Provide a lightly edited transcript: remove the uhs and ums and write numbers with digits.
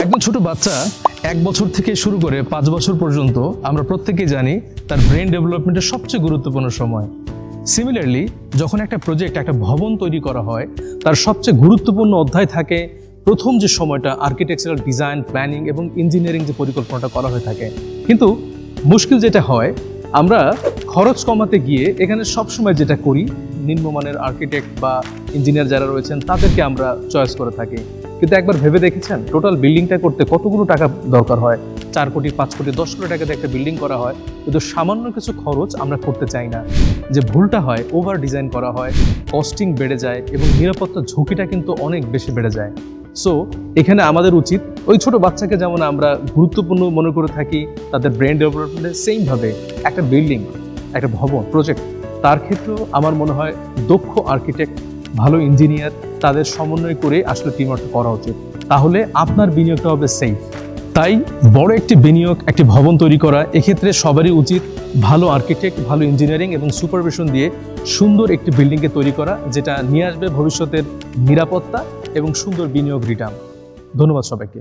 একদম ছোট বাচ্চা 1 বছর থেকে শুরু করে 5 বছর পর্যন্ত আমরা প্রত্যেকেই জানি তার ব্রেন ডেভেলপমেন্টের সবচেয়ে গুরুত্বপূর্ণ সময়। সিমিলারলি যখন একটা প্রজেক্ট, একটা ভবন তৈরি করা হয়, তার সবচেয়ে গুরুত্বপূর্ণ অধ্যায় থাকে প্রথম যে সময়টা, আর্কিটেকচারাল ডিজাইন, প্ল্যানিং এবং ইঞ্জিনিয়ারিং যে পরিকল্পনাটা করা হয়ে থাকে। কিন্তু মুশকিল যেটা হয়, আমরা খরচ কমাতে গিয়ে এখানে সবসময় যেটা করি, নিম্নমানের আর্কিটেক্ট বা ইঞ্জিনিয়ার যারা রয়েছেন তাদেরকে আমরা চয়েস করে থাকি। কিন্তু একবার ভেবে দেখেছেন টোটাল বিল্ডিংটা করতে কতগুলো টাকা দরকার হয়? 4 কোটি, 5 কোটি, 10 কোটি টাকাতে একটা বিল্ডিং করা হয়, কিন্তু সামান্য কিছু খরচ আমরা করতে চাই না। যে ভুলটা হয়, ওভার ডিজাইন করা হয়, কস্টিং বেড়ে যায় এবং নিরাপত্তার ঝুঁকিটা কিন্তু অনেক বেশি বেড়ে যায়। সো এখানে আমাদের উচিত ওই ছোট বাচ্চাকে যেমন আমরা গুরুত্বপূর্ণ মনে করে থাকি তাদের ব্রেন ডেভেলপমেন্টে, সেইমভাবে একটা বিল্ডিং, একটা ভবন প্রজেক্ট, তার ক্ষেত্রেও আমার মনে হয় দক্ষ আর্কিটেক্ট, ভালো ইঞ্জিনিয়ার, তাদের সমন্বয় করে আসলে টিমওয়ার্ক করা উচিত। তাহলে আপনার বিনিয়োগটা হবে সেফ। তাই বড় একটি বিনিয়োগ, একটি ভবন তৈরি করা, এক্ষেত্রে সবারই উচিত ভালো আর্কিটেক্ট, ভালো ইঞ্জিনিয়ারিং এবং সুপারভিশন দিয়ে সুন্দর একটি বিল্ডিংকে তৈরি করা, যেটা নিয়ে আসবে ভবিষ্যতের নিরাপত্তা এবং সুন্দর বিনিয়োগ রিটার্ন। ধন্যবাদ সবাইকে।